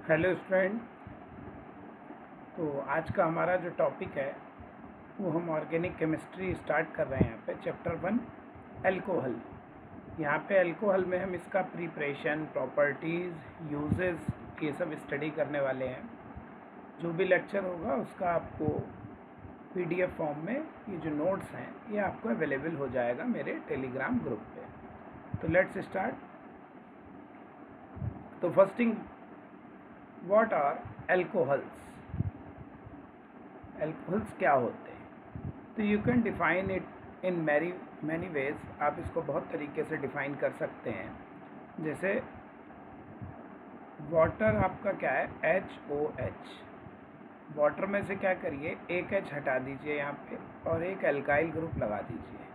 Hello student. तो आज का हमारा जो टॉपिक है वो हम ऑर्गेनिक केमिस्ट्री स्टार्ट कर रहे हैं। यहाँ पे चैप्टर 1 अल्कोहल। यहाँ पे अल्कोहल में हम इसका प्रिपरेशन, प्रॉपर्टीज़, यूजेस ये सब स्टडी करने वाले हैं। जो भी लेक्चर होगा उसका आपको पीडीएफ फॉर्म में ये जो नोट्स हैं ये आपको अवेलेबल हो जाएगा मेरे टेलीग्राम ग्रुप पे। तो लेट्स स्टार्ट। तो first thing, what are alcohols? Alcohols क्या होते हैं? तो you can define it in many ways. आप इसको बहुत तरीके से डिफाइन कर सकते हैं। जैसे वाटर आपका क्या है, HOH। वाटर में से क्या करिए, एक H हटा दीजिए यहाँ पे और एक अल्काइल ग्रुप लगा दीजिए,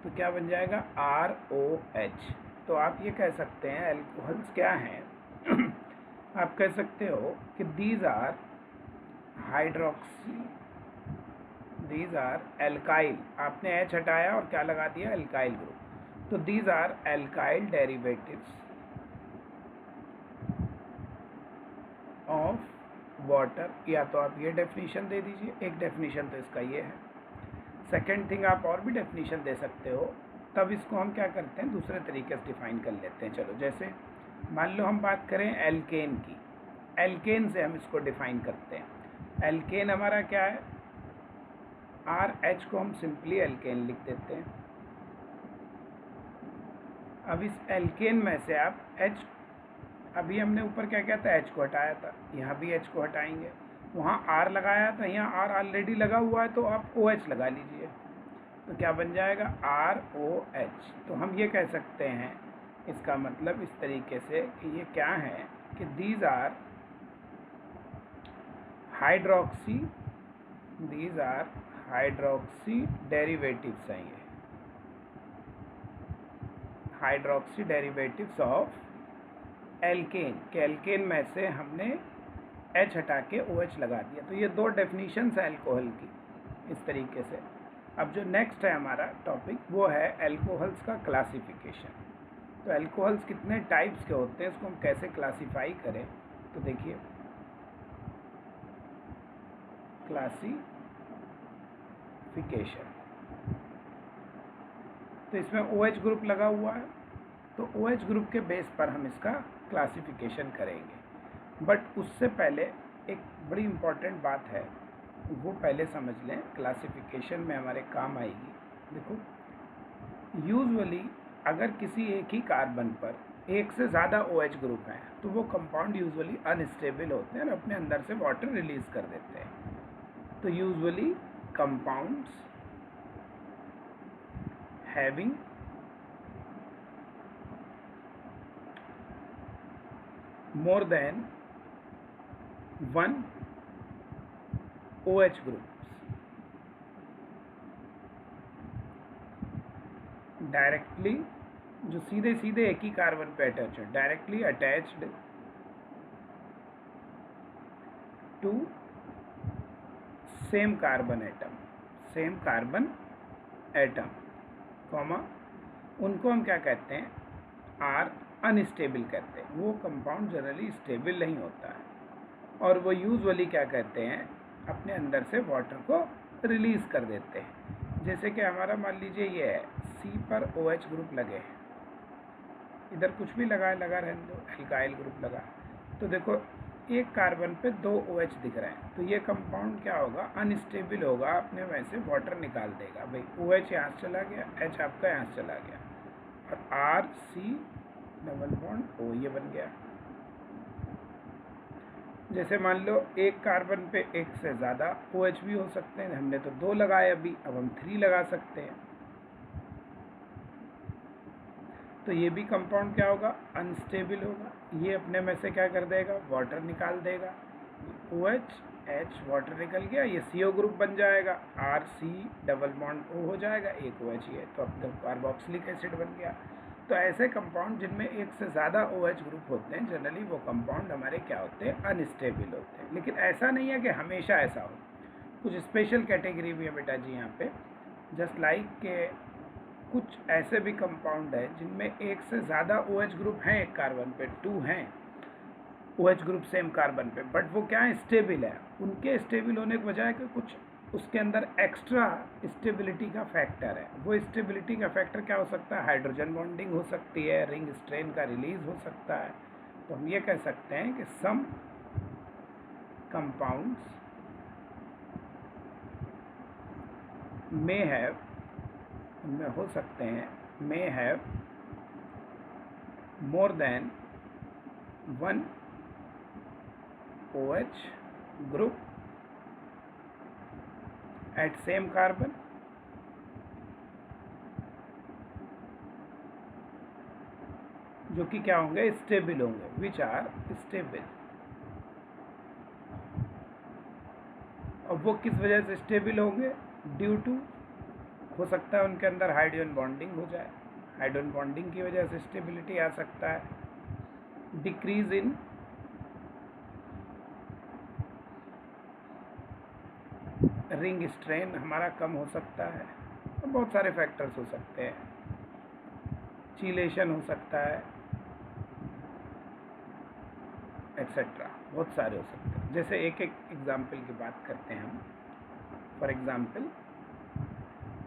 तो क्या बन जाएगा, ROH। तो आप ये कह सकते हैं अल्कोहल्स क्या हैं आप कह सकते हो कि these are hydroxy, these are alkyl. आपने H हटाया और क्या लगा दिया, एल्काइल ग्रुप। तो these are alkyl derivatives of water. या तो आप ये डेफिनेशन दे दीजिए, एक डेफिनेशन तो इसका ये है। सेकेंड थिंग, आप और भी डेफिनेशन दे सकते हो। तब इसको हम क्या करते हैं, दूसरे तरीके से डिफाइन कर लेते हैं। चलो, जैसे मान लो हम बात करें एल्केन की। एल्केन से हम इसको डिफाइन करते हैं। एल्केन हमारा क्या है, RH को हम सिंपली एल्केन लिख देते हैं। अब इस एल्केन में से आप H, अभी हमने ऊपर क्या किया था, H को हटाया था, यहाँ भी H को हटाएंगे। वहाँ R लगाया था, यहाँ R ऑलरेडी लगा हुआ है, तो आप OH लगा लीजिए। तो क्या बन जाएगा, ROH। तो हम ये कह सकते हैं, इसका मतलब इस तरीके से कि ये क्या है कि these are hydroxy, these are hydroxy derivatives हैं। ये हाइड्रोक्सी डेरिवेटिव्स ऑफ एल्केन के एल्केन में से हमने H हटा के OH लगा दिया। तो ये दो डेफिनीशंस है अल्कोहल की, इस तरीके से। अब जो नेक्स्ट है हमारा टॉपिक वो है अल्कोहल्स का क्लासिफिकेशन। तो अल्कोहल्स कितने टाइप्स के होते हैं, इसको हम कैसे क्लासीफाई करें। तो देखिए, क्लासिफिकेशन। तो इसमें OH ग्रुप लगा हुआ है, तो OH ग्रुप के बेस पर हम इसका क्लासिफिकेशन करेंगे। बट उससे पहले एक बड़ी इम्पॉर्टेंट बात है, वो पहले समझ लें, क्लासिफिकेशन में हमारे काम आएगी। देखो, यूजुअली अगर किसी एक ही कार्बन पर एक से ज़्यादा OH ग्रुप हैं तो वो कंपाउंड यूजुअली अनस्टेबल होते हैं और अपने अंदर से वाटर रिलीज कर देते हैं। तो usually compounds having more than one OH groups directly, जो सीधे सीधे एक ही कार्बन पे अटैच है, directly attached to same carbon atom, same carbon atom comma, उनको हम क्या कहते हैं, आर अनस्टेबल कहते हैं। वो कंपाउंड जनरली स्टेबल नहीं होता है और वो यूजुअली क्या कहते हैं, अपने अंदर से वाटर को रिलीज कर देते हैं। जैसे कि हमारा मान लीजिए ये है, C पर OH ग्रुप लगे हैं, इधर कुछ भी लगा रहने दो, एल्काइल ग्रुप लगा, तो देखो एक कार्बन पे 2 OH दिख रहे हैं, तो ये कंपाउंड क्या होगा, अनस्टेबल होगा, अपने में से वाटर निकाल देगा। भाई OH यहाँ से चला गया, H आपका यहाँ से चला गया, और RC डबल बॉन्ड O ये बन गया। जैसे मान लो एक कार्बन पे एक से ज़्यादा OH भी हो सकते हैं, हमने तो 2 लगाए अभी, अब हम 3 लगा सकते हैं। तो ये भी कंपाउंड क्या होगा, अनस्टेबल होगा। ये अपने में से क्या कर देगा, वाटर निकाल देगा। OH H वाटर निकल गया, ये CO ग्रुप बन जाएगा, RC डबल बॉन्ड O हो जाएगा, एक OH ये, तो अब तक कार्बोक्सिलिक एसिड बन गया। तो ऐसे कंपाउंड जिनमें एक से ज़्यादा OH ग्रुप होते हैं, जनरली वो कंपाउंड हमारे क्या होते हैं, अनस्टेबल होते हैं। लेकिन ऐसा नहीं है कि हमेशा ऐसा हो, कुछ स्पेशल कैटेगरी भी है बेटा जी यहाँ पे। जस्ट लाइक के कुछ ऐसे भी कंपाउंड है जिनमें एक से ज़्यादा OH ग्रुप हैं, एक कार्बन पे 2 हैं, OH ग्रुप सेम कार्बन पे, बट वो क्या है, स्टेबल है। उनके स्टेबल होने की वजह है कि कुछ उसके अंदर एक्स्ट्रा स्टेबिलिटी का फैक्टर है। वो स्टेबिलिटी का फैक्टर क्या हो सकता है, हाइड्रोजन बॉन्डिंग हो सकती है, रिंग स्ट्रेन का रिलीज हो सकता है। तो हम ये कह सकते हैं कि सम कंपाउंड्स मे हैव, उनमें हो सकते हैं, may have more than one OH group at same carbon, जो कि क्या होंगे, स्टेबल होंगे, विच आर स्टेबल। और वो किस वजह से स्टेबल होंगे, ड्यू टू, हो सकता है उनके अंदर हाइड्रोजन बॉन्डिंग हो जाए, हाइड्रोजन बॉन्डिंग की वजह से स्टेबिलिटी आ सकता है। डिक्रीज इन रिंग स्ट्रेन हमारा कम हो सकता है। और बहुत सारे फैक्टर्स हो सकते हैं, चीलेशन हो सकता है, एक्सेट्रा, बहुत सारे हो सकते हैं। जैसे एक एक एग्जाम्पल की बात करते हैं हम। फॉर एग्जाम्पल,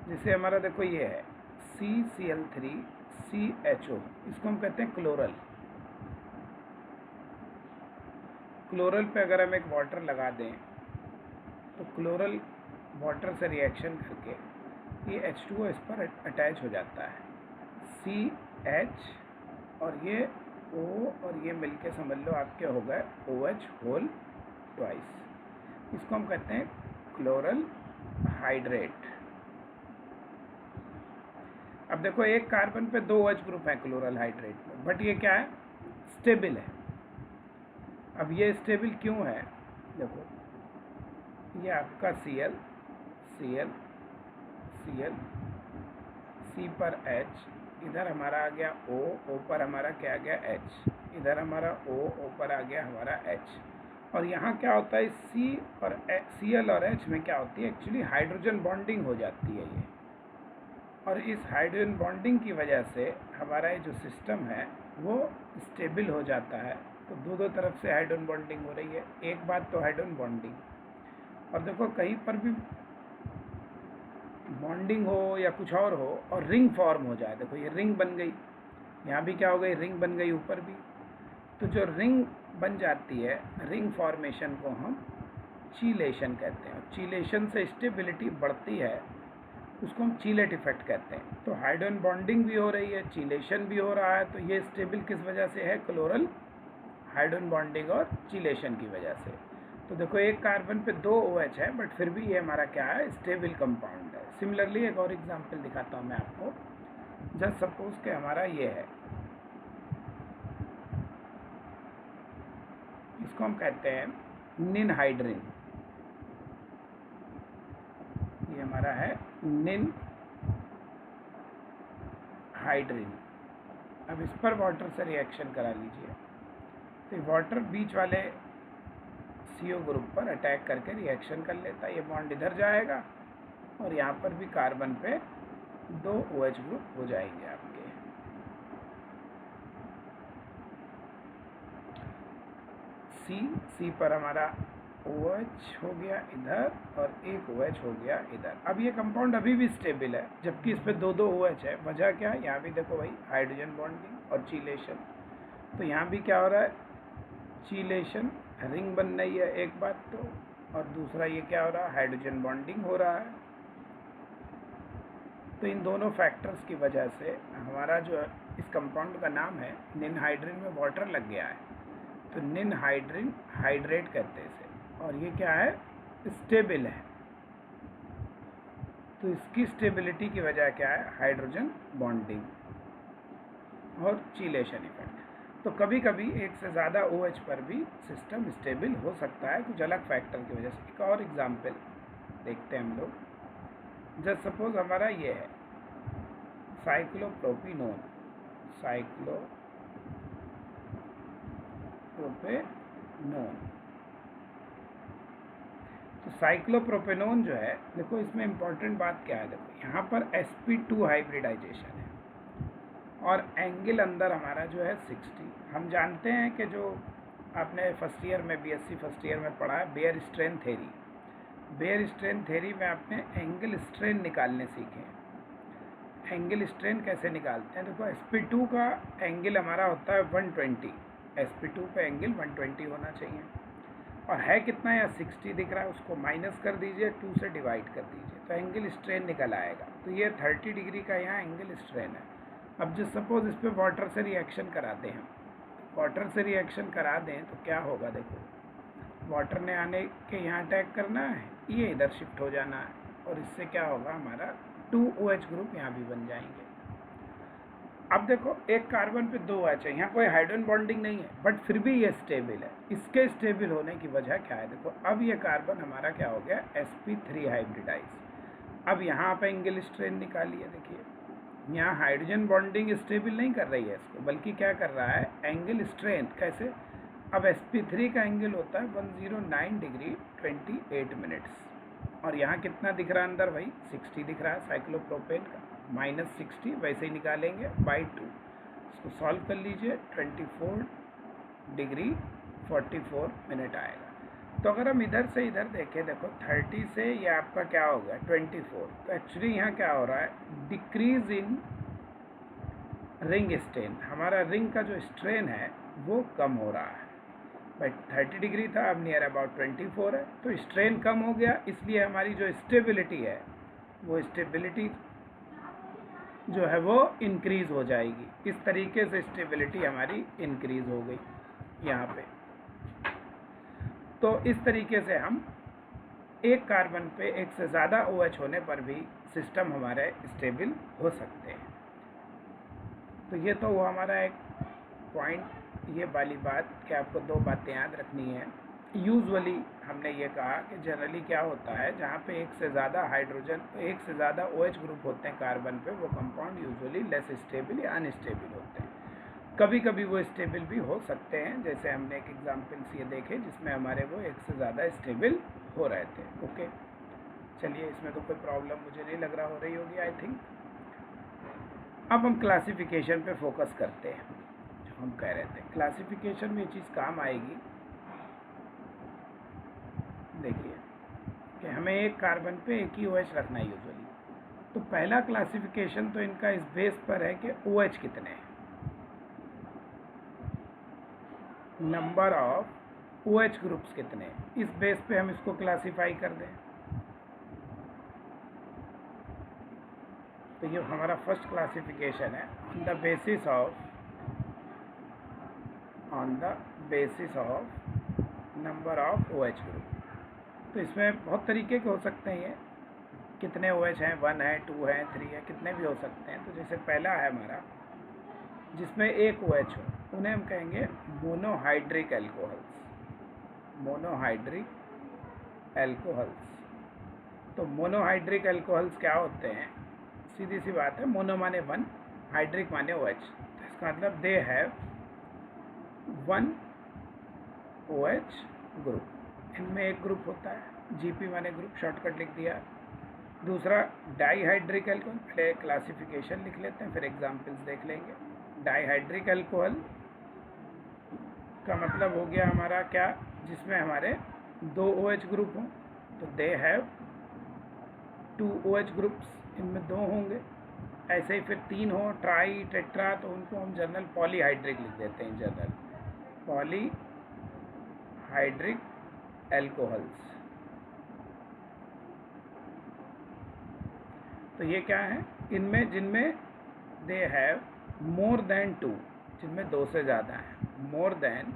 जैसे हमारा देखो ये है CCl3CHO, इसको हम कहते हैं क्लोरल। क्लोरल पे अगर हम एक वाटर लगा दें तो क्लोरल वाटर से रिएक्शन करके ये H2O इस पर अटैच हो जाता है, CH, और ये O और ये मिलके समझ लो आपके हो गए OH होल ट्वाइस। इसको हम कहते हैं क्लोरल हाइड्रेट। अब देखो एक कार्बन पे 2 OH ग्रुप है क्लोरल हाइड्रेट में, बट ये क्या है, स्टेबल है। अब ये स्टेबल क्यों है, देखो ये आपका Cl, Cl, Cl, C पर H, इधर हमारा आ गया O, O पर हमारा क्या आ गया H, इधर हमारा O, O पर आ गया हमारा H। और यहाँ क्या होता है, Cl और H में क्या होती है, एक्चुअली हाइड्रोजन बॉन्डिंग हो जाती है ये। और इस हाइड्रोजन बॉन्डिंग की वजह से हमारा ये जो सिस्टम है वो स्टेबल हो जाता है। तो दो तरफ से हाइड्रोजन बॉन्डिंग हो रही है। एक बात तो हाइड्रोजन बॉन्डिंग, और देखो कहीं पर भी बॉन्डिंग हो या कुछ और हो और रिंग फॉर्म हो जाए, देखो ये रिंग बन गई, यहाँ भी क्या हो गई, रिंग बन गई ऊपर भी। तो जो रिंग बन जाती है, रिंग फॉर्मेशन को हम चीलेशन कहते हैं। चीलेशन से स्टेबिलिटी बढ़ती है, उसको हम चीलेट इफेक्ट कहते हैं। तो हाइड्रोजन बॉन्डिंग भी हो रही है, चीलेशन भी हो रहा है। तो ये स्टेबल किस वजह से है, क्लोरल हाइड्रोजन बॉन्डिंग और चीलेशन की वजह से। तो देखो एक कार्बन पे 2 OH है, बट फिर भी ये हमारा क्या है, स्टेबल कंपाउंड है। सिमिलरली एक और एग्जांपल दिखाता हूँ मैं आपको। जस्ट सपोज के हमारा ये है, इसको हम कहते हैं निनहाइड्रिन। ये हमारा है निनहाइड्रिन। अब इस पर वाटर से रिएक्शन करा लीजिए, तो वाटर बीच वाले CO ग्रुप पर अटैक करके रिएक्शन कर लेता है। ये बॉन्ड इधर जाएगा और यहाँ पर भी कार्बन पे 2 OH ग्रुप हो जाएंगे आपके। C पर हमारा OH हो गया इधर और एक OH हो गया इधर। अब ये कंपाउंड अभी भी स्टेबल है, जबकि इस पे 2 OH है। वजह क्या है, यहाँ भी देखो भाई हाइड्रोजन बॉन्डिंग और चीलेशन। तो यहाँ भी क्या हो रहा है, चीलेशन, रिंग बन रही है एक बात तो, और दूसरा ये क्या हो रहा है, हाइड्रोजन बॉन्डिंग हो रहा है। तो इन दोनों फैक्टर्स की वजह से हमारा जो इस कंपाउंड का नाम है, निनहाइड्रिन में वाटर लग गया है, तो निनहाइड्रिन हाइड्रेट कहते हैं इसे। और ये क्या है, स्टेबल है। तो इसकी स्टेबिलिटी की वजह क्या है, हाइड्रोजन बॉन्डिंग और चीलेशन इफेक्ट। तो कभी कभी एक से ज़्यादा OH पर भी सिस्टम स्टेबल हो सकता है कुछ अलग फैक्टर की वजह से। एक और एग्जांपल देखते हैं हम लोग। जस्ट सपोज हमारा ये है साइक्लोप्रोपिनोन, तो साइक्लोप्रोपेनोन जो है, देखो इसमें इंपॉर्टेंट बात क्या है, देखो यहाँ पर sp2 हाइब्रिडाइजेशन है और एंगल अंदर हमारा जो है 60। हम जानते हैं कि जो आपने फर्स्ट ईयर में बीएससी फर्स्ट ईयर में पढ़ा है Baeyer strain theory. Baeyer strain theory में आपने एंगल स्ट्रेन निकालने सीखे हैं। एंगल स्ट्रेन कैसे निकालते हैं? देखो sp2 का एंगल हमारा होता है 120, sp2 का एंगल 120 होना चाहिए, और है कितना? या 60 दिख रहा है, उसको माइनस कर दीजिए, 2 से डिवाइड कर दीजिए, तो एंगल स्ट्रेन निकल आएगा। तो ये 30 डिग्री का यहाँ एंगल स्ट्रेन है। अब जो सपोज इस पर वाटर से रिएक्शन कराते हैं, वाटर से रिएक्शन करा दें तो क्या होगा? देखो, वाटर ने आने के यहाँ अटैक करना है, ये इधर शिफ्ट हो जाना है, और इससे क्या होगा? हमारा 2OH ग्रुप यहाँ भी बन जाएंगे। अब देखो, एक कार्बन पे 2 OH है, यहाँ कोई हाइड्रोजन बॉन्डिंग नहीं है, बट फिर भी ये स्टेबल है। इसके स्टेबल होने की वजह क्या है? देखो, अब ये कार्बन हमारा क्या हो गया? sp3 hybridise. अब यहाँ पे एंगल स्ट्रेन निकालिए। देखिए, यहाँ हाइड्रोजन बॉन्डिंग स्टेबल नहीं कर रही है इसको, बल्कि क्या कर रहा है? Angle strain. कैसे? अब sp3 का एंगल होता है 109 डिग्री 28 मिनट्स, और यहाँ कितना दिख रहा है अंदर भाई? 60 दिख रहा है साइक्लोप्रोपेन का, -60 वैसे ही निकालेंगे बाई 2। इसको सॉल्व कर लीजिए, 24 डिग्री 44 मिनट आएगा। तो अगर हम इधर से इधर देखें, देखो 30 से ये आपका क्या हो गया? 24। तो एक्चुअली यहाँ क्या हो रहा है? Decrease in ring strain. हमारा रिंग का जो स्ट्रेन है वो कम हो रहा है। भाई 30 डिग्री था, अब नियर अबाउट 24 है, तो स्ट्रेन कम हो गया, इसलिए हमारी जो स्टेबिलिटी है वो स्टेबिलिटी जो है वो इंक्रीज़ हो जाएगी। इस तरीके से स्टेबिलिटी हमारी इंक्रीज़ हो गई यहाँ पे। तो इस तरीके से हम एक कार्बन पे एक से ज़्यादा OH होने पर भी सिस्टम हमारे स्टेबल हो सकते हैं। तो ये तो वो हमारा एक पॉइंट, ये वाली बात कि आपको 2 बातें याद रखनी है। यूजुअली हमने ये कहा कि जनरली क्या होता है, जहाँ पे एक से ज़्यादा हाइड्रोजन, एक से ज़्यादा OH ग्रुप होते हैं कार्बन पे, वो कंपाउंड यूजुअली लेस स्टेबल या अनस्टेबल होते हैं। कभी कभी वो स्टेबल भी हो सकते हैं, जैसे हमने एक एग्जाम्पल्स ये देखे जिसमें हमारे वो एक से ज़्यादा स्टेबल हो रहे थे। ओके, चलिए, इसमें तो कोई प्रॉब्लम मुझे नहीं लग रहा हो रही होगी, आई थिंक। अब हम क्लासिफिकेशन पे फोकस करते हैं। जो हम कह रहे थे, क्लासिफिकेशन में ये चीज़ काम आएगी। देखिए कि हमें एक कार्बन पे एक ही OH रखना है यूजुअली। तो पहला क्लासिफिकेशन तो इनका इस बेस पर है कि OH कितने हैं, नंबर ऑफ OH ग्रुप्स कितने हैं, इस बेस पे हम इसको क्लासीफाई कर दें। तो ये हमारा फर्स्ट क्लासिफिकेशन है, on the basis of number of OH group. तो इसमें बहुत तरीके के हो सकते हैं, ये कितने OH हैं, 1 है, 2 है, 3 है, कितने भी हो सकते हैं। तो जैसे पहला है हमारा जिसमें एक OH हो, उन्हें हम कहेंगे मोनोहाइड्रिक एल्कोहल्स। Monohydric alcohols. तो मोनोहाइड्रिक एल्कोहल्स क्या होते हैं? सीधी सी बात है, मोनो माने 1, हाइड्रिक माने OH। तो इसका मतलब दे हैव 1 OH ग्रुप। इनमें एक ग्रुप होता है, GP माने ग्रुप, शॉर्टकट लिख दिया। दूसरा डाईहाइड्रिक एल्कोहल, पहले क्लासिफिकेशन लिख लेते हैं, फिर एग्जाम्पल्स देख लेंगे। डाईहाइड्रिक एल्कोहल का मतलब हो गया हमारा क्या? जिसमें हमारे 2 OH ग्रुप हों, तो दे हैव 2 OH ग्रुप्स, इनमें 2 होंगे। ऐसे ही फिर 3 हो, ट्राई, टेट्रा, तो उनको हम जनरल पॉलीहाइड्रिक लिख देते हैं, जनरल पॉलीहाइड्रिक एल्कोहल्स। तो ये क्या है? इनमें जिनमें दे हैव मोर देन 2, जिनमें 2 से ज़्यादा हैं, मोर देन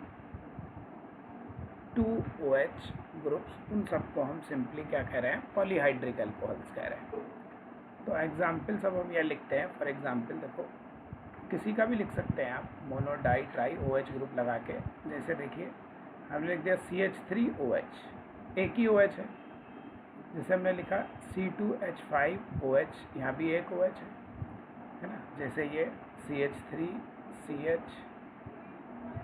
2 OH ग्रुप्स, उन सबको हम सिंपली क्या कह रहे हैं? पॉलीहाइड्रिक एल्कोहल्स कह रहे हैं। तो एग्जाम्पल सब हम ये लिखते हैं। फॉर एग्जाम्पल देखो, किसी का भी लिख सकते हैं आप, mono, di, tri, OH group लगा के। जैसे देखिए, हमने लिख दिया CH3OH, एक ही OH है। जैसे हमने लिखा C2H5OH, यहाँ भी एक OH है ना। जैसे ये CH3CH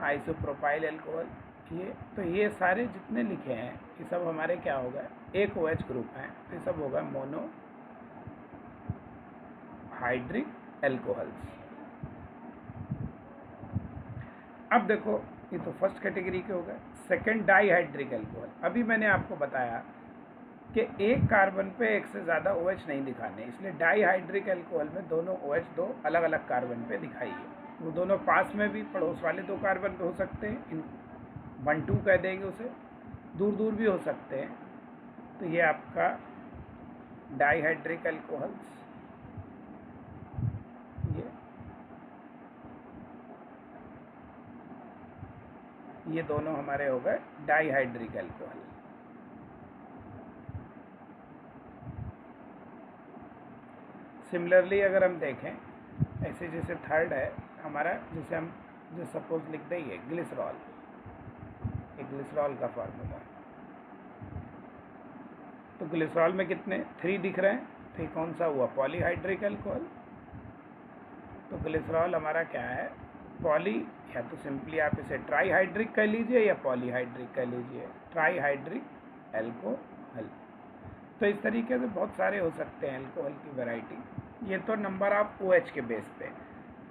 आइसोप्रोपाइल एल्कोहल, ये तो ये सारे जितने लिखे हैं ये सब हमारे क्या होगा? एक OH ग्रुप हैं, तो ये सब होगा मोनो हाइड्रिक एल्कोहल्स। अब देखो ये तो फर्स्ट कैटेगरी के हो गए। सेकेंड डाईहाइड्रिक अल्कोहल, अभी मैंने आपको बताया कि एक कार्बन पे एक से ज़्यादा OH नहीं दिखाने, इसलिए डाईहाइड्रिक अल्कोहल में दोनों OH दो अलग अलग कार्बन पे दिखाइए। वो दोनों पास में भी पड़ोस वाले दो कार्बन पे हो सकते हैं, इन 1,2 कह देंगे उसे, दूर दूर भी हो सकते हैं। तो ये आपका डाईहाइड्रिक अल्कोहल्स, ये दोनों हमारे हो गए डाईहाइड्रिक अल्कोहल। सिमिलरली अगर हम देखें, ऐसे जैसे थर्ड है हमारा, जैसे हम जो सपोज लिख दें ये ग्लिसरॉल, ये ग्लिसरॉल का फार्मूला। तो ग्लिसरॉल में कितने 3 दिख रहे हैं, तो ये कौन सा हुआ, पॉलीहाइड्रिक अल्कोहल। तो ग्लिसरॉल हमारा क्या है, पॉली, या तो सिंपली आप इसे ट्राईहाइड्रिक कह लीजिए या पॉलीहाइड्रिक कह लीजिए, ट्राईहाइड्रिक अल्कोहल। तो इस तरीके से बहुत सारे हो सकते हैं अल्कोहल की वैरायटी। ये तो नंबर ऑफ OH के बेस पे।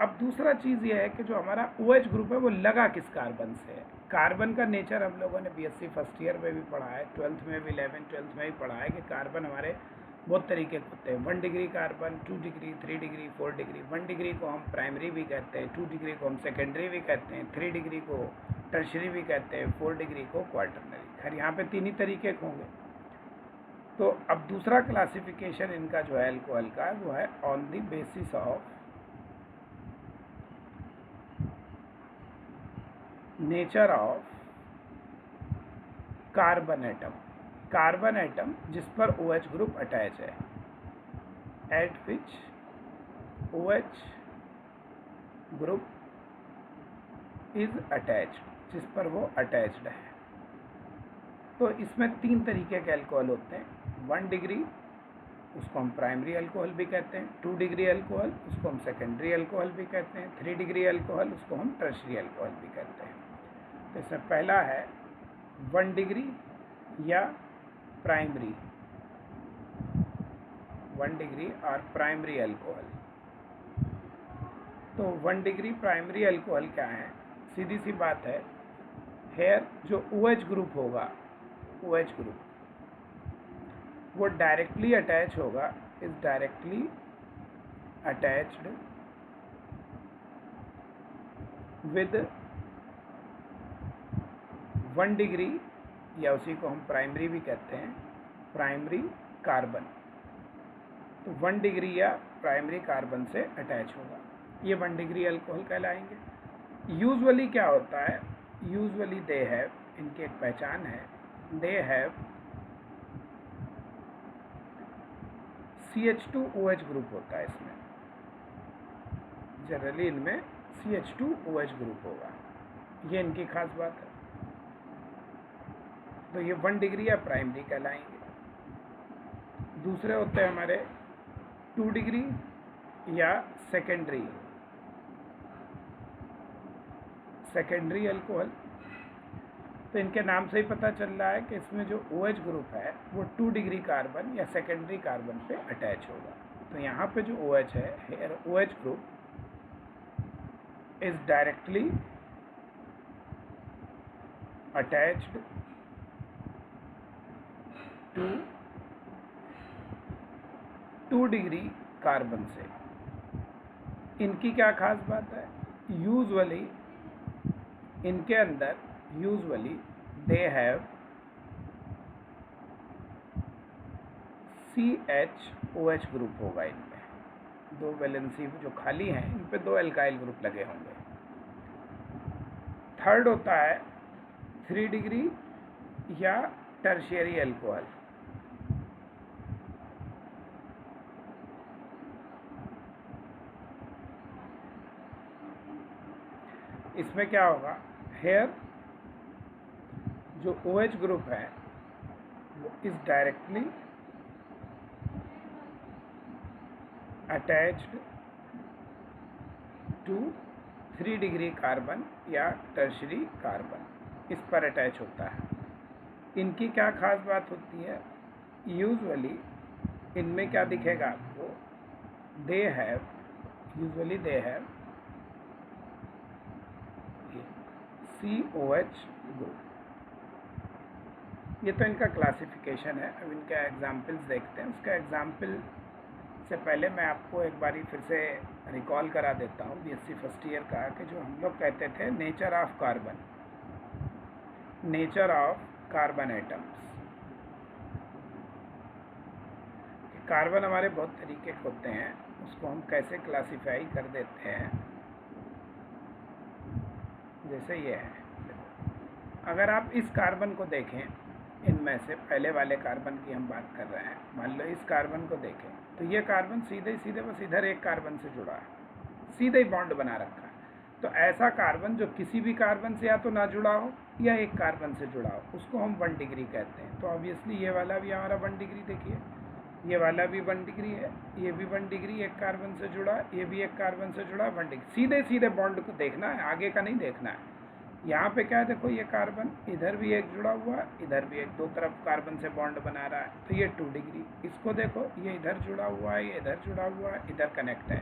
अब दूसरा चीज़ ये है कि जो हमारा OH ग्रुप है वो लगा किस कार्बन से है। कार्बन का नेचर हम लोगों ने BSc फर्स्ट ईयर में भी पढ़ा है, 12th में भी, 11th 12th में भी पढ़ा है कि कार्बन हमारे बहुत तरीके के होते हैं। 1 degree carbon, 2 degree, 3 degree, 4 degree. 1 degree को हम प्राइमरी भी कहते हैं, 2 डिग्री को हम सेकेंडरी भी कहते हैं, 3 डिग्री को टर्शरी भी कहते हैं, 4 डिग्री को क्वार्टरनरी। खैर यहाँ पे 3 ही तरीके के होंगे। तो अब दूसरा क्लासिफिकेशन इनका जो है अल्कोहल का, वो है on the basis of nature of carbon atom. Carbon atom जिस पर OH ग्रुप अटैच है, eight which OH group is attached, जिस पर वो अटैच्ड है। तो इसमें 3 तरीके के अल्कोहल होते हैं। 1 डिग्री, उसको हम प्राइमरी अल्कोहल भी कहते हैं। 2 डिग्री अल्कोहल, उसको हम सेकेंडरी अल्कोहल भी कहते हैं। 3 डिग्री अल्कोहल, उसको हम टर्शरी अल्कोहल भी कहते हैं। तो इसमें पहला है 1 डिग्री या प्राइमरी, 1 डिग्री और प्राइमरी अल्कोहल। तो 1 डिग्री प्राइमरी अल्कोहल क्या है, सीधी सी बात है, हेयर जो OH ग्रुप होगा, OH ग्रुप वो डायरेक्टली अटैच होगा, is directly attached with 1 degree, या उसी को हम प्राइमरी भी कहते हैं, प्राइमरी कार्बन। तो 1 डिग्री या प्राइमरी कार्बन से अटैच होगा, ये 1 डिग्री अल्कोहल कहलाएंगे। यूजुअली क्या होता है, यूजुअली दे हैव, इनकी एक पहचान है, दे हैव CH2OH ग्रुप होता है इसमें, जनरली इनमें CH2OH ग्रुप होगा, ये इनकी खास बात है। तो ये 1 डिग्री या प्राइमरी कहलाएंगे। दूसरे होते हैं हमारे 2 डिग्री या सेकेंडरी, सेकेंडरी अल्कोहल। तो इनके नाम से ही पता चल रहा है कि इसमें जो OH ग्रुप है वो 2 डिग्री कार्बन या सेकेंडरी कार्बन पे अटैच होगा। तो यहाँ पे जो OH है, here OH group is directly attached to 2 degree carbon से। इनकी क्या खास बात है, यूजुअली इनके अंदर usually they have CHOH group होगा, इनमें 2 वैलेंसी जो खाली हैं इन पे 2 एल्काइल ग्रुप लगे होंगे। थर्ड होता है 3 डिग्री या टर्शियरी अल्कोहल। इसमें क्या होगा, हेयर जो OH ग्रुप है वो is directly attached to 3 degree carbon या टर्शरी कार्बन, इस पर अटैच होता है। इनकी क्या खास बात होती है, यूजुअली इनमें क्या दिखेगा आपको, they have usually they have COH group. ये तो इनका क्लासिफिकेशन है। अब इनके एग्जाम्पल्स देखते हैं। उसका एग्जाम्पल से पहले मैं आपको एक बारी फिर से रिकॉल करा देता हूँ BSc फर्स्ट ईयर का, कि जो हम लोग कहते थे nature of carbon, nature of carbon atoms. Carbon हमारे बहुत तरीके के होते हैं, उसको हम कैसे क्लासिफाई कर देते हैं। जैसे ये है, अगर आप इस कार्बन को देखें, इनमें से पहले वाले कार्बन की हम बात कर रहे हैं, मान लो इस कार्बन को देखें तो ये कार्बन सीधे सीधे बस इधर एक कार्बन से जुड़ा है, सीधे ही बॉन्ड बना रखा है। तो ऐसा कार्बन जो किसी भी कार्बन से या तो ना जुड़ा हो या एक कार्बन से जुड़ा हो, उसको हम 1 डिग्री कहते हैं। तो ऑब्वियसली ये वाला भी हमारा 1 डिग्री, देखिए ये वाला भी 1 डिग्री है, ये भी 1 डिग्री, एक कार्बन से जुड़ा, ये भी एक कार्बन से जुड़ा, 1 डिग्री। सीधे सीधे बॉन्ड को देखना है, आगे का नहीं देखना है। यहाँ पे क्या है, देखो ये कार्बन इधर भी एक जुड़ा हुआ, इधर भी एक, दो तरफ कार्बन से बॉन्ड बना रहा है, तो ये 2 डिग्री। इसको देखो, ये इधर जुड़ा हुआ है, ये इधर जुड़ा हुआ है, इधर कनेक्ट है,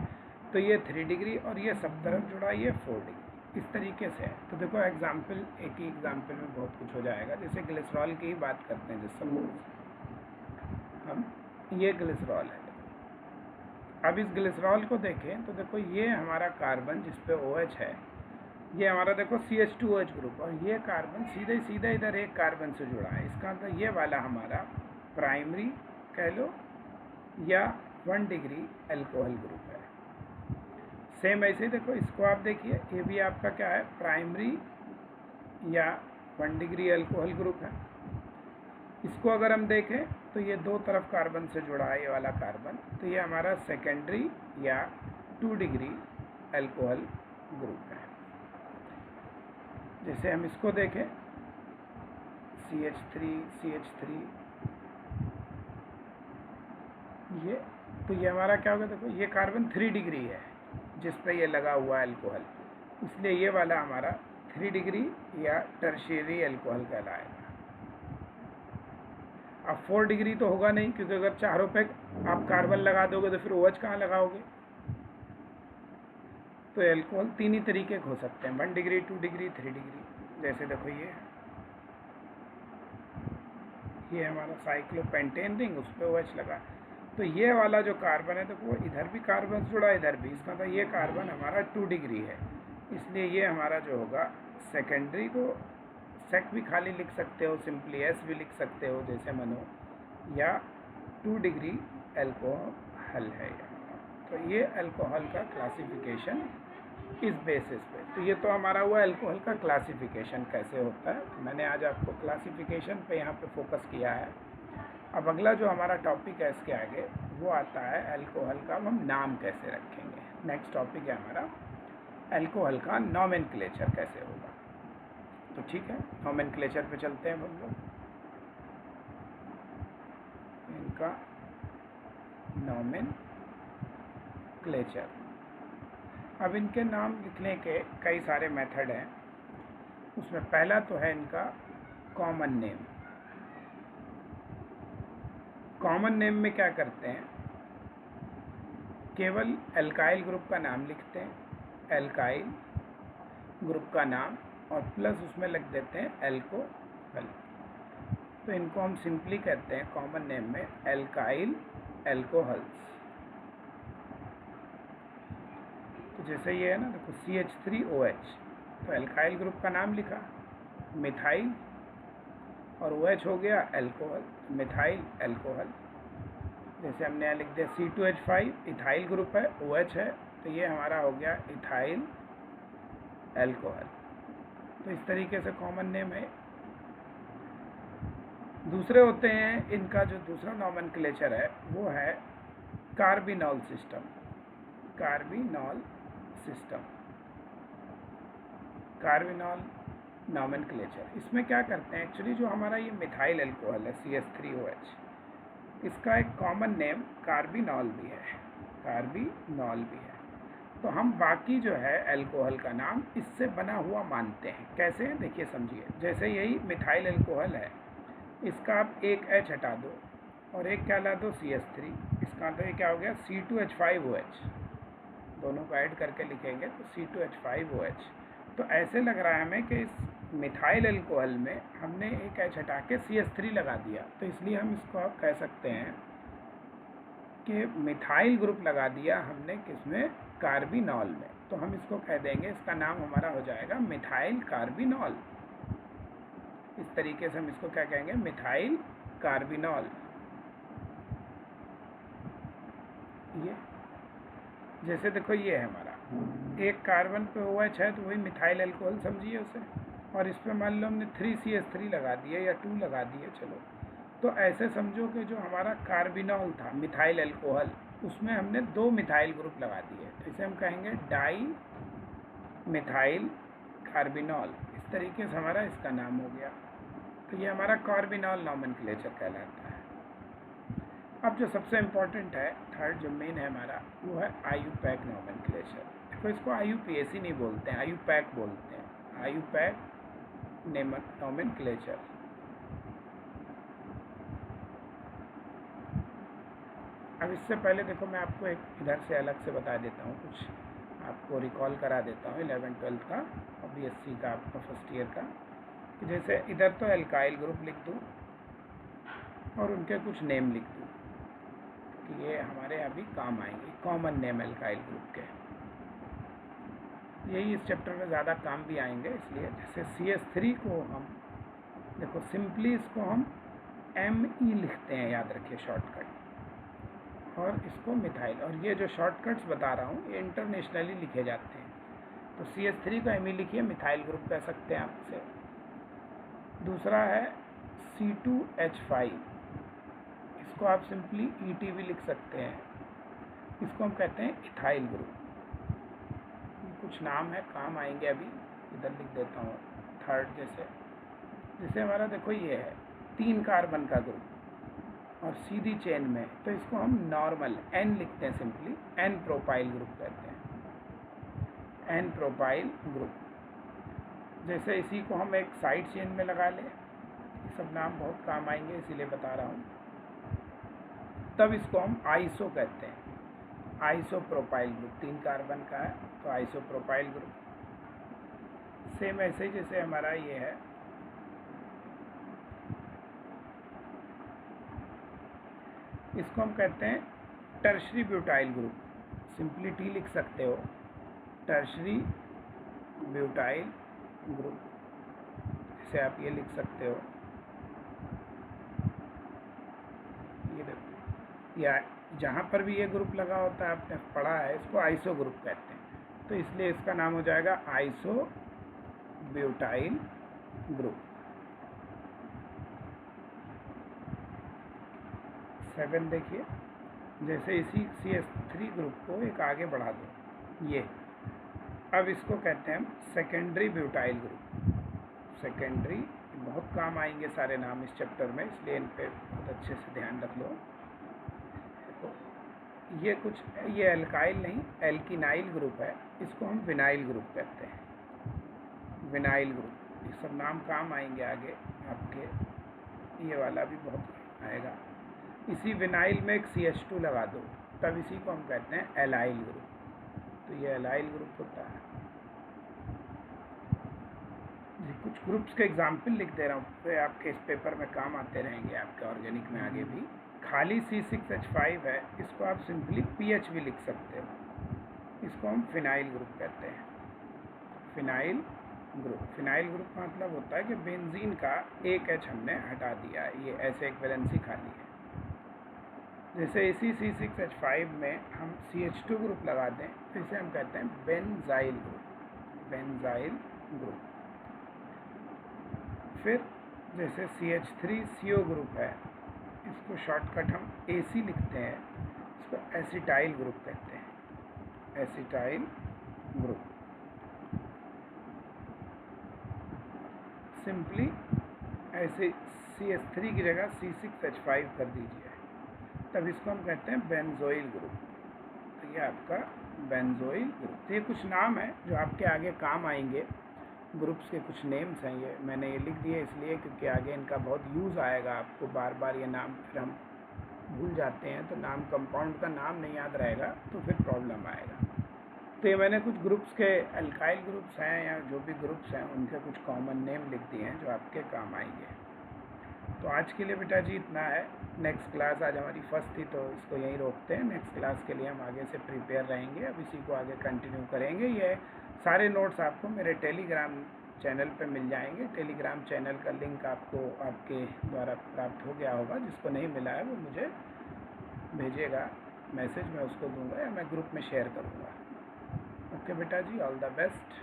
तो ये 3 डिग्री, और ये सब तरफ जुड़ा है, ये 4 डिग्री। इस तरीके से है। तो देखो एग्जाम्पल, एक ही एग्जाम्पल में बहुत कुछ हो जाएगा। जैसे ग्लिसरॉल की ही बात करते हैं, जैसे सपोज हम, ये ग्लिसरॉल है। अब इस ग्लिसरॉल को देखें तो देखो ये हमारा कार्बन जिस पे OH है, ये हमारा देखो CH2OH ग्रुप, और ये कार्बन सीधे सीधे इधर एक कार्बन से जुड़ा है। इसका मतलब ये वाला हमारा प्राइमरी कह लो या 1 डिग्री अल्कोहल ग्रुप है। सेम ऐसे ही देखो इसको आप देखिए, ये भी आपका क्या है, प्राइमरी या 1 डिग्री अल्कोहल ग्रुप है। इसको अगर हम देखें तो ये दो तरफ कार्बन से जुड़ा है, ये वाला कार्बन, तो ये हमारा सेकेंडरी या 2 डिग्री अल्कोहल ग्रुप है। जैसे हम इसको देखें CH3 ये, तो ये हमारा क्या होगा, देखो ये कार्बन 3 डिग्री है जिस पे ये लगा हुआ है अल्कोहल, इसलिए ये वाला हमारा 3 डिग्री या टर्शियरी अल्कोहल कहलाएगा। अब 4 डिग्री तो होगा नहीं, क्योंकि अगर चारों पे आप कार्बन लगा दोगे तो फिर OH कहाँ लगाओगे। तो अल्कोहल 3 ही तरीके के हो सकते हैं, 1 डिग्री, 2 डिग्री, 3 डिग्री। जैसे देखो ये हमारा साइक्लोपेंटेन रिंग, उस पर OH लगा। तो ये वाला जो कार्बन है, देखो इधर भी कार्बन जुड़ा, इधर भी, इसका तो ये कार्बन हमारा 2 डिग्री है, इसलिए ये हमारा जो होगा सेकेंडरी को सेक भी खाली लिख सकते हो, सिंपली S भी लिख सकते हो जैसे मनो, या 2 डिग्री अल्कोहल है। तो ये अल्कोहल का क्लासिफिकेशन इस बेसिस पे। तो ये तो हमारा हुआ अल्कोहल का क्लासिफिकेशन कैसे होता है। तो मैंने आज आपको क्लासिफिकेशन पे यहाँ पे फोकस किया है। अब अगला जो हमारा टॉपिक है इसके आगे, वो आता है अल्कोहल का हम नाम कैसे रखेंगे। नेक्स्ट टॉपिक है हमारा अल्कोहल का नॉमेनक्लेचर कैसे होगा। तो ठीक है, नॉमेनक्लेचर पे चलते हैं हम लोग। इनका नॉमेनक्लेचर, अब इनके नाम लिखने के कई सारे मेथड हैं। उसमें पहला तो है इनका कॉमन नेम। कॉमन नेम में क्या करते हैं, केवल एल्काइल ग्रुप का नाम लिखते हैं, एल्काइल ग्रुप का नाम, और प्लस उसमें लिख देते हैं अल्कोहल। तो इनको हम सिंपली कहते हैं कॉमन नेम में एल्काइल अल्कोहल्स। तो जैसे ये है ना, देखो CH3OH, तो एल्काइल ग्रुप का नाम लिखा मिथाइल, और OH हो गया अल्कोहल, मिथाइल अल्कोहल। जैसे हमने यहाँ लिख दिया C2H5, इथाइल ग्रुप है, OH है, तो ये हमारा हो गया इथाइल अल्कोहल। तो इस तरीके से कॉमन नेम है। दूसरे होते हैं, इनका जो दूसरा नॉमेनक्लेचर है वो है carbinol system. Carbinol system, carbinol nomenclature. इसमें क्या करते हैं, एक्चुअली जो हमारा ये मिथाइल अल्कोहल है CH3OH, इसका एक कॉमन नेम कार्बिनॉल भी है, कार्बिनॉल भी है। तो हम बाकी जो है अल्कोहल का नाम इससे बना हुआ मानते हैं। कैसे, देखिए समझिए। जैसे यही मिथाइल अल्कोहल है, इसका आप एक H हटा दो और एक क्या ला दो CH3, इसका तो ये क्या हो गया C2H5OH, दोनों को ऐड करके लिखेंगे तो C2H5OH। तो ऐसे लग रहा है हमें कि इस मिथाइल अल्कोहल में हमने एक H हटा के CH3 लगा दिया, तो इसलिए हम इसको आप कह सकते हैं कि मिथाइल ग्रुप लगा दिया हमने किसमें, कार्बिनॉल में। तो हम इसको कह देंगे, इसका नाम हमारा हो जाएगा मिथाइल कार्बिनॉल। इस तरीके से हम इसको क्या कहेंगे, मिथाइल कार्बिनॉल। ये जैसे देखो ये है हमारा एक कार्बन पे OH है, तो वही मिथाइल अल्कोहल समझिए उसे, और इस पर मान लो हमने 3CH3 लगा दिए या 2 लगा दिए, चलो। तो ऐसे समझो कि जो हमारा कार्बिनॉल था मिथाइल अल्कोहल, उसमें हमने 2 मिथाइल ग्रुप लगा दिए, तो इसे हम कहेंगे डाई मिथाइल कार्बिनॉल। इस तरीके से हमारा इसका नाम हो गया। तो ये हमारा कार्बिनॉल नॉमेनक्लेचर कहलाता है। अब जो सबसे इम्पोर्टेंट है, थर्ड जो मेन है हमारा, वो है IUPAC नॉमेनक्लेचर। देखो इसको IUPAC नहीं बोलते हैं, IUPAC बोलते हैं, IUPAC नॉमेनक्लेचर। अब इससे पहले देखो मैं आपको एक इधर से अलग से बता देता हूँ, कुछ आपको रिकॉल करा देता हूँ 11-12 का और BSc का आपका फर्स्ट ईयर का, कि जैसे इधर तो एल्काइल ग्रुप लिख दूँ और उनके कुछ नेम लिख दूँ कि ये हमारे अभी काम आएंगे, कॉमन नेम एल्काइल ग्रुप के, यही इस चैप्टर में ज़्यादा काम भी आएंगे। इसलिए जैसे CH3 को हम देखो सिंपली इसको हम ME लिखते हैं, याद रखिए शॉर्टकट, और इसको मिथाइल, और ये जो शॉर्टकट्स बता रहा हूँ ये इंटरनेशनली लिखे जाते हैं। तो CH3 को ME लिखिए, मिथाइल ग्रुप कह सकते हैं आपसे। दूसरा है C2H5, इसको आप सिंपली ET भी लिख सकते हैं, इसको हम कहते हैं इथाइल ग्रुप। कुछ नाम है, काम आएंगे, अभी इधर लिख देता हूँ। थर्ड जैसे हमारा देखो ये है 3 कार्बन का ग्रुप और सीधी चेन में, तो इसको हम नॉर्मल N लिखते हैं, सिंपली N प्रोपाइल ग्रुप कहते हैं, N प्रोपाइल ग्रुप। जैसे इसी को हम एक साइड चेन में लगा लें, सब नाम बहुत काम आएंगे इसीलिए बता रहा हूँ। तब इसको हम आइसो कहते हैं, आइसोप्रोपाइल ग्रुप, 3 कार्बन का है तो आइसोप्रोपाइल ग्रुप। सेम ऐसे जैसे हमारा ये है, इसको हम कहते हैं tertiary butyl group, simply T लिख सकते हो, टर्शरी ब्यूटाइल ग्रुप, जैसे आप ये लिख सकते हो, ये देखो, या जहाँ पर भी ये ग्रुप लगा होता है आपने पढ़ा है, इसको आइसो ग्रुप कहते हैं, तो इसलिए इसका नाम हो जाएगा आइसो ब्यूटाइल ग्रुप। 7 देखिए, जैसे इसी CH3 ग्रुप को एक आगे बढ़ा दो, ये अब इसको कहते हैं हम सेकेंडरी ब्यूटाइल ग्रुप। सेकेंडरी, बहुत काम आएंगे सारे नाम इस चैप्टर में, इसलिए इन पे बहुत अच्छे से ध्यान रख लो। ये कुछ, ये एल्काइल नहीं एल्किनाइल ग्रुप है, इसको हम विनाइल ग्रुप कहते हैं, विनाइल ग्रुप। ये सब नाम काम आएंगे आगे आपके, ये वाला भी बहुत काम आएगा। इसी विनाइल में एक CH2 लगा दो, तब इसी को हम कहते हैं एलाइल ग्रुप। तो ये एलाइल ग्रुप होता है। कुछ ग्रुप्स के एग्जाम्पल लिख दे रहा हूँ, तो आपके इस पेपर में काम आते रहेंगे, आपके ऑर्गेनिक में आगे भी। खाली C6H5 है, इसको आप सिंपली PH भी लिख सकते हो, इसको हम फिनाइल ग्रुप कहते हैं, फिनाइल ग्रुप। फिनाइल ग्रुप का मतलब होता है कि बेंजीन का एक H हमने हटा दिया है, ये ऐसे एक वैलेंसी खाली है। जैसे इसी C6H5 में हम CH2 ग्रुप लगा दें, तो इसे हम कहते हैं बेंजाइल ग्रुप, बेंजाइल ग्रुप। फिर जैसे CH3CO ग्रुप है, इसको शॉर्टकट हम AC लिखते हैं, इसको एसिटाइल ग्रुप कहते हैं, एसिटाइल ग्रुप। सिंपली ऐसे CH3 की जगह C6H5 कर दीजिए, तब इसको हम कहते हैं बेंजोइल ग्रुप। तो ये आपका बेंजोइल ग्रुप। तो ये कुछ नाम है जो आपके आगे काम आएंगे, ग्रुप्स के कुछ नेम्स हैं। ये मैंने ये लिख दिए इसलिए क्योंकि आगे इनका बहुत यूज़ आएगा आपको, बार बार ये नाम फिर हम भूल जाते हैं, तो नाम कंपाउंड का नाम नहीं याद रहेगा तो फिर प्रॉब्लम आएगा। तो ये मैंने कुछ ग्रुप्स के अल्काइल ग्रुप्स हैं या जो भी ग्रुप्स हैं उनके कुछ कॉमन नेम लिख दिए हैं जो आपके काम आएंगे। तो आज के लिए बेटा जी इतना है। नेक्स्ट क्लास आज हमारी फर्स्ट थी तो इसको यहीं रोकते हैं। नेक्स्ट क्लास के लिए हम आगे से प्रिपेयर रहेंगे। अब इसी को आगे कंटिन्यू करेंगे। ये सारे नोट्स आपको मेरे टेलीग्राम चैनल पे मिल जाएंगे। टेलीग्राम चैनल का लिंक आपको आपके द्वारा प्राप्त हो गया होगा। जिसको नहीं मिला है वो मुझे भेजिएगा मैसेज, मैं उसको दूंगा या मैं ग्रुप में शेयर करूँगा। ओके बेटा जी, ऑल द बेस्ट।